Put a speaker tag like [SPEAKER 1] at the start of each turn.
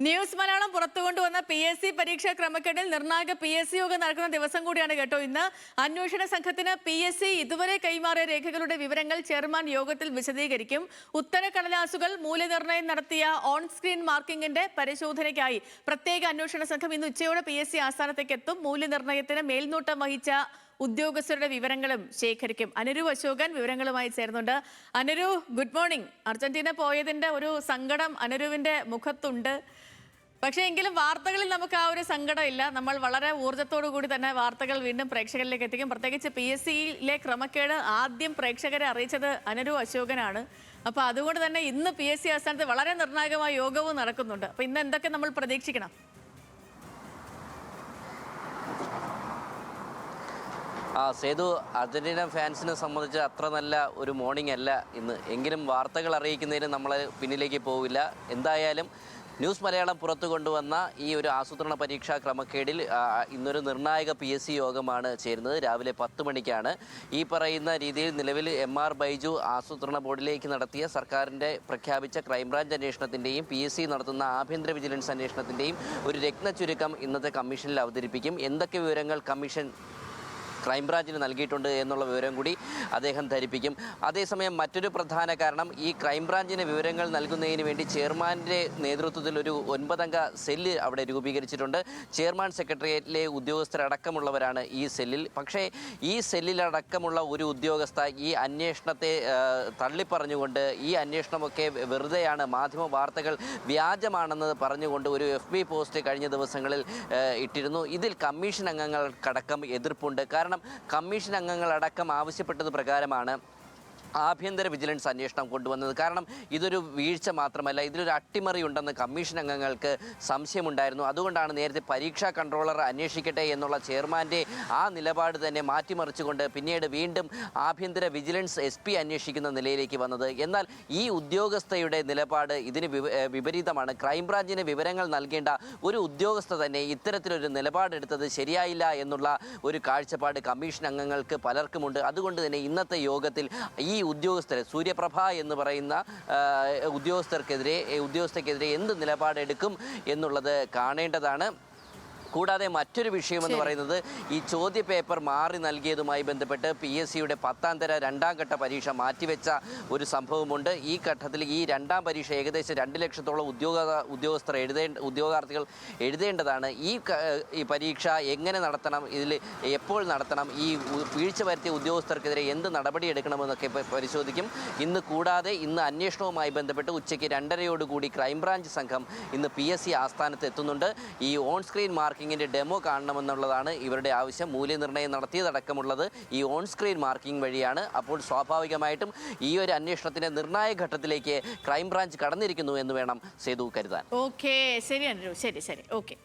[SPEAKER 1] News Malayalam പുറത്തുകൊണ്ടുവന്ന PSC പരീക്ഷാ ക്രമക്കേടിൽ നിർണായക PSC യോഗം നടക്കുന്ന ദിവസം കൂടിയാണ് കേട്ടോ ഇന്ന്. അന്വേഷണ സംഘത്തിന് PSC ഇതുവരെ കൈമാറിയ രേഖകളുടെ വിവരങ്ങൾ ചെയർമാൻ യോഗത്തിൽ വിശദീകരിക്കും. ഉത്തരക്കടലാസുകൾ മൂല്യനിർണ്ണയം നടത്തിയ ഓൺ സ്ക്രീൻ മാർക്കിംഗിന്റെ പരിശോധനയ്ക്കായി പ്രത്യേക അന്വേഷണ സംഘം ഇന്ന് ഉച്ചയോടെ PSC ആസ്ഥാനത്തേക്ക് എത്തും. മൂല്യനിർണ്ണയത്തിന് മേൽനോട്ടം വഹിച്ച ഉദ്യോഗസ്ഥരുടെ വിവരങ്ങളും ശേഖരിക്കും. അനുരു അശോകൻ വിവരങ്ങളുമായി ചേർന്നുണ്ട്. അനുരു, ഗുഡ് മോർണിംഗ്. അർജന്റീന പോയതിന്റെ ഒരു സങ്കടം അനുരുവിന്റെ മുഖത്തുണ്ട്. പക്ഷേ എങ്കിലും വാർത്തകളിൽ നമുക്ക് ആ ഒരു സങ്കടം ഇല്ല. നമ്മൾ വളരെ ഊർജ്ജത്തോടു കൂടി തന്നെ വാർത്തകൾ വീണ്ടും പ്രേക്ഷകരിലേക്ക് എത്തിക്കും. പ്രത്യേകിച്ച് PSCയിലെ ക്രമക്കേട് ആദ്യം പ്രേക്ഷകരെ അറിയിച്ചത് അനുരു അശോകനാണ്. അപ്പൊ അതുകൊണ്ട് തന്നെ ഇന്ന് PSC ആസ്ഥാനത്ത് വളരെ നിർണായകമായ യോഗവും നടക്കുന്നുണ്ട്. അപ്പൊ ഇന്ന് എന്തൊക്കെ നമ്മൾ പ്രതീക്ഷിക്കണം?
[SPEAKER 2] സേതു, അർജന്റീന ഫാൻസിനെ സംബന്ധിച്ച് അത്ര നല്ല ഒരു മോർണിംഗ് അല്ല ഇന്ന്. എങ്കിലും വാർത്തകൾ അറിയിക്കുന്നതിന് നമ്മൾ പിന്നിലേക്ക് പോവില്ല. എന്തായാലും ന്യൂസ് മലയാളം പുറത്തു കൊണ്ടുവന്ന ഈ ഒരു ആസൂത്രണ പരീക്ഷാ ക്രമക്കേടിൽ ഇന്നൊരു നിർണായക PSC യോഗമാണ് ചേരുന്നത്. രാവിലെ 10 മണിക്കാണ്. ഈ പറയുന്ന രീതിയിൽ നിലവിൽ MR ബൈജു ആസൂത്രണ ബോർഡിലേക്ക് നടത്തിയ സർക്കാരിൻ്റെ പ്രഖ്യാപിച്ച ക്രൈംബ്രാഞ്ച് അന്വേഷണത്തിൻ്റെയും PSC നടത്തുന്ന ആഭ്യന്തര വിജിലൻസ് അന്വേഷണത്തിൻ്റെയും ഒരു രത്നച്ചുരുക്കം ഇന്നത്തെ കമ്മീഷനിൽ അവതരിപ്പിക്കും. എന്തൊക്കെ വിവരങ്ങൾ കമ്മീഷൻ ക്രൈംബ്രാഞ്ചിന് നൽകിയിട്ടുണ്ട് എന്നുള്ള വിവരം കൂടി അദ്ദേഹം ധരിപ്പിക്കും. അതേസമയം മറ്റൊരു പ്രധാന കാരണം, ഈ ക്രൈംബ്രാഞ്ചിന് വിവരങ്ങൾ നൽകുന്നതിന് വേണ്ടി ചെയർമാൻ്റെ നേതൃത്വത്തിൽ ഒരു 9 അംഗ സെല്ല് അവിടെ രൂപീകരിച്ചിട്ടുണ്ട്. ചെയർമാൻ സെക്രട്ടേറിയറ്റിലെ ഉദ്യോഗസ്ഥരടക്കമുള്ളവരാണ് ഈ സെല്ലിൽ. പക്ഷേ ഈ സെല്ലിലടക്കമുള്ള ഒരു ഉദ്യോഗസ്ഥ ഈ അന്വേഷണത്തെ തള്ളിപ്പറഞ്ഞുകൊണ്ട് ഈ അന്വേഷണമൊക്കെ വെറുതെയാണ്, മാധ്യമ വാർത്തകൾ വ്യാജമാണെന്ന് പറഞ്ഞുകൊണ്ട് ഒരു FB പോസ്റ്റ് കഴിഞ്ഞ ദിവസങ്ങളിൽ ഇട്ടിരുന്നു. ഇതിൽ കമ്മീഷൻ അംഗങ്ങൾക്കടക്കം എതിർപ്പുണ്ട്. കാരണം കമ്മീഷൻ അംഗങ്ങളടക്കം ആവശ്യപ്പെട്ടത് പ്രകാരമാണ് ആഭ്യന്തര വിജിലൻസ് അന്വേഷണം കൊണ്ടുവന്നത്. കാരണം ഇതൊരു വീഴ്ച മാത്രമല്ല, ഇതിലൊരു അട്ടിമറി ഉണ്ടെന്ന് കമ്മീഷൻ അംഗങ്ങൾക്ക് സംശയമുണ്ടായിരുന്നു. അതുകൊണ്ടാണ് നേരത്തെ പരീക്ഷാ കൺട്രോളർ അന്വേഷിക്കട്ടെ എന്നുള്ള ചെയർമാൻ്റെ ആ നിലപാട് തന്നെ മാറ്റിമറിച്ചുകൊണ്ട് പിന്നീട് വീണ്ടും ആഭ്യന്തര വിജിലൻസ് SP അന്വേഷിക്കുന്ന നിലയിലേക്ക് വന്നത്. എന്നാൽ ഈ ഉദ്യോഗസ്ഥയുടെ നിലപാട് ഇതിന് വിപരീതമാണ്. ക്രൈംബ്രാഞ്ചിന് വിവരങ്ങൾ നൽകേണ്ട ഒരു ഉദ്യോഗസ്ഥ തന്നെ ഇത്തരത്തിലൊരു നിലപാടെടുത്തത് ശരിയായില്ല എന്നുള്ള ഒരു കാഴ്ചപ്പാട് കമ്മീഷൻ അംഗങ്ങൾക്ക് പലർക്കുമുണ്ട്. അതുകൊണ്ട് തന്നെ ഇന്നത്തെ യോഗത്തിൽ ഈ ഉദ്യോഗസ്ഥരെ, സൂര്യപ്രഭ എന്ന് പറയുന്ന ഉദ്യോഗസ്ഥർക്കെതിരെ എന്ത് നിലപാടെടുക്കും എന്നുള്ളത് കാണേണ്ടതാണ്. കൂടാതെ മറ്റൊരു വിഷയമെന്ന് പറയുന്നത് ഈ ചോദ്യപേപ്പർ മാറി നൽകിയതുമായി ബന്ധപ്പെട്ട് PSCയുടെ 10ാം തര 2ാം ഘട്ട പരീക്ഷ മാറ്റിവെച്ച ഒരു സംഭവമുണ്ട്. ഈ ഘട്ടത്തിൽ ഈ 2ാം പരീക്ഷ ഏകദേശം 2 ലക്ഷത്തോളം ഉദ്യോഗാർത്ഥികൾ എഴുതേണ്ടതാണ്. ഈ പരീക്ഷ എങ്ങനെ നടത്തണം, ഇതിൽ എപ്പോൾ നടത്തണം, ഈ വീഴ്ച വരുത്തിയ ഉദ്യോഗസ്ഥർക്കെതിരെ എന്ത് നടപടിയെടുക്കണമെന്നൊക്കെ പരിശോധിക്കും. കൂടാതെ ഇന്ന് അന്വേഷണവുമായി ബന്ധപ്പെട്ട് ഉച്ചയ്ക്ക് 2:30 ക്രൈംബ്രാഞ്ച് സംഘം ഇന്ന് PSC ആസ്ഥാനത്ത് എത്തുന്നുണ്ട്. ഈ ഓൺ സ്ക്രീൻ മാർക്കിങ്ങിൻ്റെ ഡെമോ കാണണമെന്നുള്ളതാണ് ഇവരുടെ ആവശ്യം. മൂല്യനിർണ്ണയം നടത്തിയതടക്കമുള്ളത് ഈ ഓൺ സ്ക്രീൻ മാർക്കിംഗ് വഴിയാണ്. അപ്പോൾ സ്വാഭാവികമായിട്ടും ഈ ഒരു അന്വേഷണത്തിൻ്റെ നിർണായക ഘട്ടത്തിലേക്ക് ക്രൈംബ്രാഞ്ച് കടന്നിരിക്കുന്നു എന്ന് വേണം സേതു കരുതാൻ.
[SPEAKER 1] ഓക്കെ, ശരി അനുരു, ശരി. ഓക്കെ.